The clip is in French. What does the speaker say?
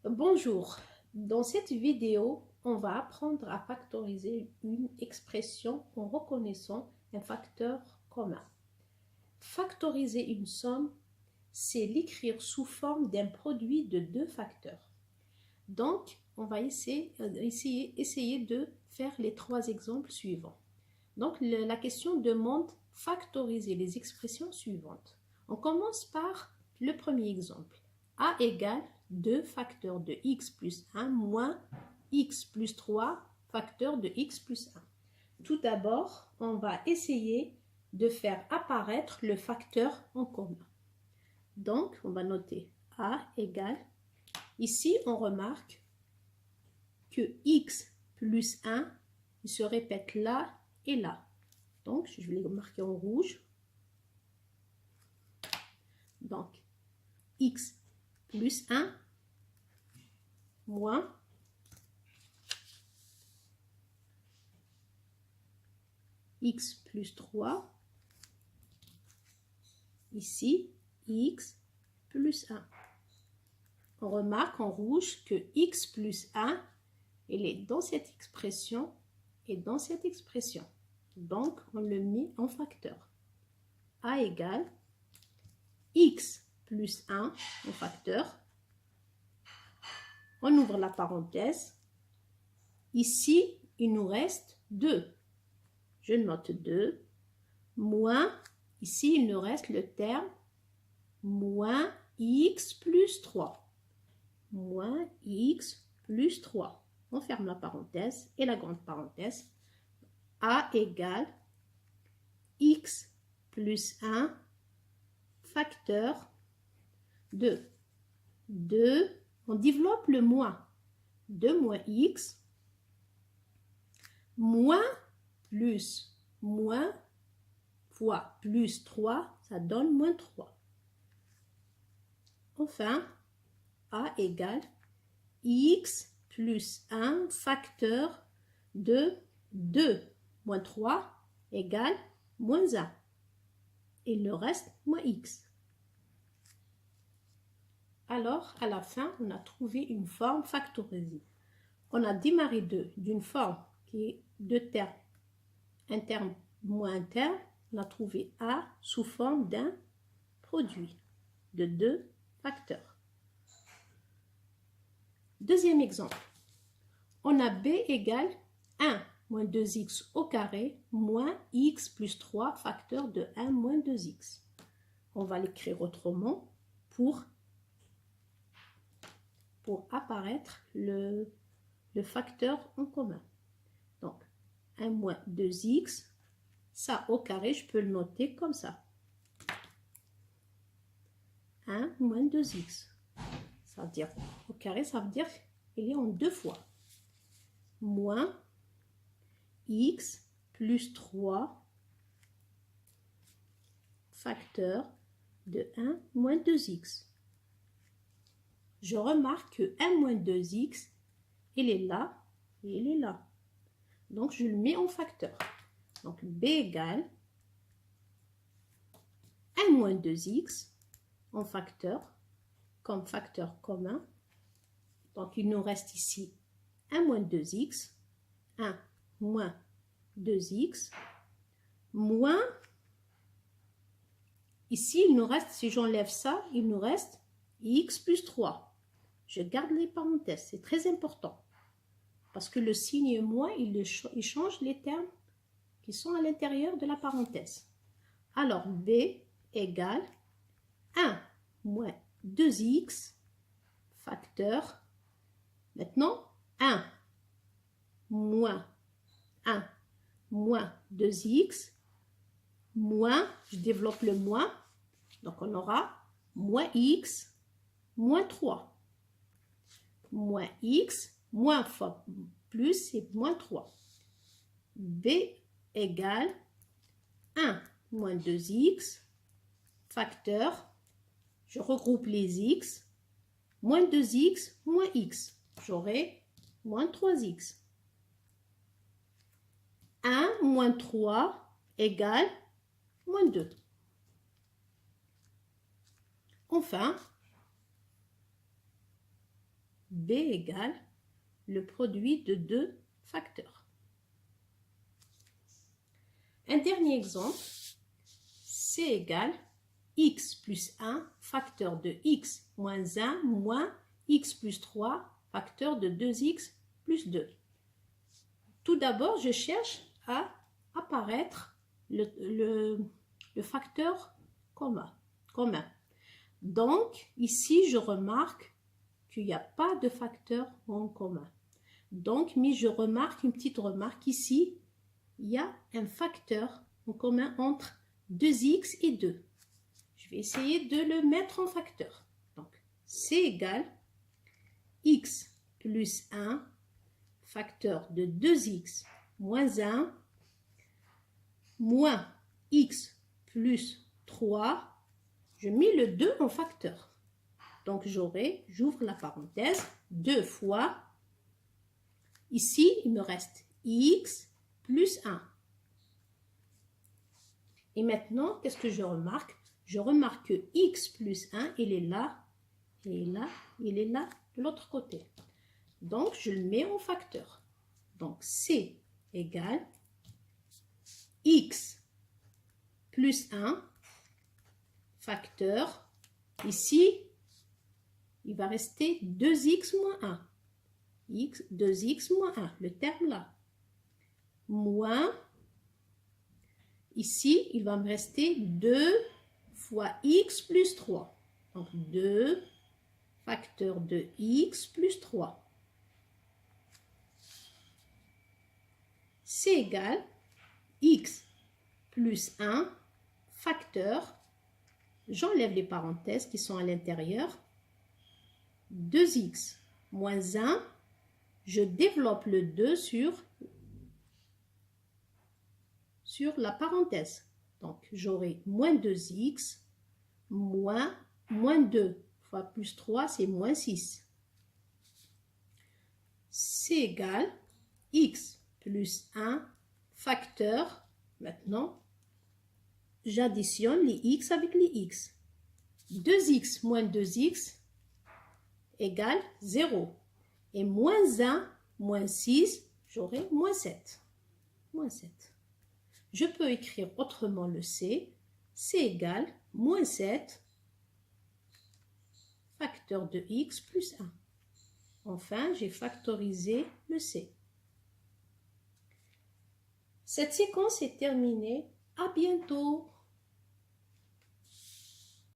Bonjour, dans cette vidéo, on va apprendre à factoriser une expression en reconnaissant un facteur commun. Factoriser une somme, c'est l'écrire sous forme d'un produit de deux facteurs. Donc, on va essayer de faire les trois exemples suivants. Donc, la question demande factoriser les expressions suivantes. On commence par le premier exemple. A égale 2 facteurs de x plus 1 moins x plus 3 facteurs de x plus 1. Tout d'abord, on va essayer de faire apparaître le facteur en commun. Donc, on va noter A égale, ici on remarque que x plus 1, il se répète là et là. Donc, je vais les marquer en rouge. Donc, x plus 1 moins x plus 3, ici x plus 1. On remarque en rouge que x plus 1, il est dans cette expression et dans cette expression. Donc, on le met en facteur. A égale x plus 1 en facteur. On ouvre la parenthèse. Ici, il nous reste 2. Je note 2. Moins, ici, il nous reste le terme moins x plus 3. Moins x plus 3. On ferme la parenthèse et la grande parenthèse. A égale x plus 1 facteur de 2. On développe le moins. 2 moins x moins plus moins fois plus 3, ça donne moins 3. Enfin, A égale x plus 1 facteur de 2 moins 3 égale moins 1. Et le reste, moins x. Alors, à la fin, on a trouvé une forme factorisée. On a démarré d'une forme qui est deux termes. Un terme moins un terme, on a trouvé A sous forme d'un produit de deux facteurs. Deuxième exemple. On a B égale 1 moins 2x au carré moins x plus 3 facteur de 1 moins 2x. On va l'écrire autrement pour apparaître le facteur en commun. Donc, 1 moins 2x, ça au carré, je peux le noter comme ça. 1 moins 2x. Ça veut dire, au carré, ça veut dire qu'il est en deux fois. Moins x plus 3 facteur de 1 moins 2x. Je remarque que 1 moins 2x, il est là et il est là. Donc, je le mets en facteur. Donc, B égale 1 moins 2x en facteur, comme facteur commun. Donc, il nous reste ici 1 moins 2x, 1 moins 2x, moins, ici, il nous reste, si j'enlève ça, il nous reste x plus 3. Je garde les parenthèses, c'est très important. Parce que le signe moins, il change les termes qui sont à l'intérieur de la parenthèse. Alors, B égale 1 moins 2x facteur. Maintenant, 1 moins 1 moins 2x moins, je développe le moins, donc on aura moins x moins 3. Moins x, moins fois plus, c'est moins 3. B égale 1 moins 2x, facteur, je regroupe les x, moins 2x, moins x. J'aurai moins 3x. 1 moins 3 égale moins 2. Enfin, B égale le produit de deux facteurs. Un dernier exemple, C égale x plus 1 facteur de x moins 1 moins x plus 3 facteur de 2x plus 2. Tout d'abord, je cherche à apparaître le facteur commun. Donc, ici, je remarque qu'il n'y a pas de facteur en commun. Donc, mais je remarque une petite remarque ici, il y a un facteur en commun entre 2x et 2. Je vais essayer de le mettre en facteur. Donc, C égale x plus 1 facteur de 2x moins 1 moins x plus 3. Je mets le 2 en facteur. Donc, j'ouvre la parenthèse, 2 fois, ici, il me reste x plus 1. Et maintenant, qu'est-ce que je remarque? Je remarque que x plus 1, il est là, il est là, il est là, de l'autre côté. Donc, je le mets en facteur. Donc, C égale x plus 1 facteur. Ici, il va rester 2x moins 1. 2x moins 1, le terme là. Moins, ici, il va me rester 2 fois x plus 3. Donc, 2 facteur de x plus 3. C'est égal x plus 1 facteur, j'enlève les parenthèses qui sont à l'intérieur, 2x moins 1, je développe le 2 sur la parenthèse. Donc, j'aurai moins 2x moins 2 fois plus 3, c'est moins 6. C'est égal x plus 1 facteur. Maintenant, j'additionne les x avec les x. 2x moins 2x égale 0. Et moins 1 moins 6, j'aurai moins 7. Moins 7. Je peux écrire autrement le C. C égale moins 7 facteur de x plus 1. Enfin, j'ai factorisé le C. Cette séquence est terminée. À bientôt!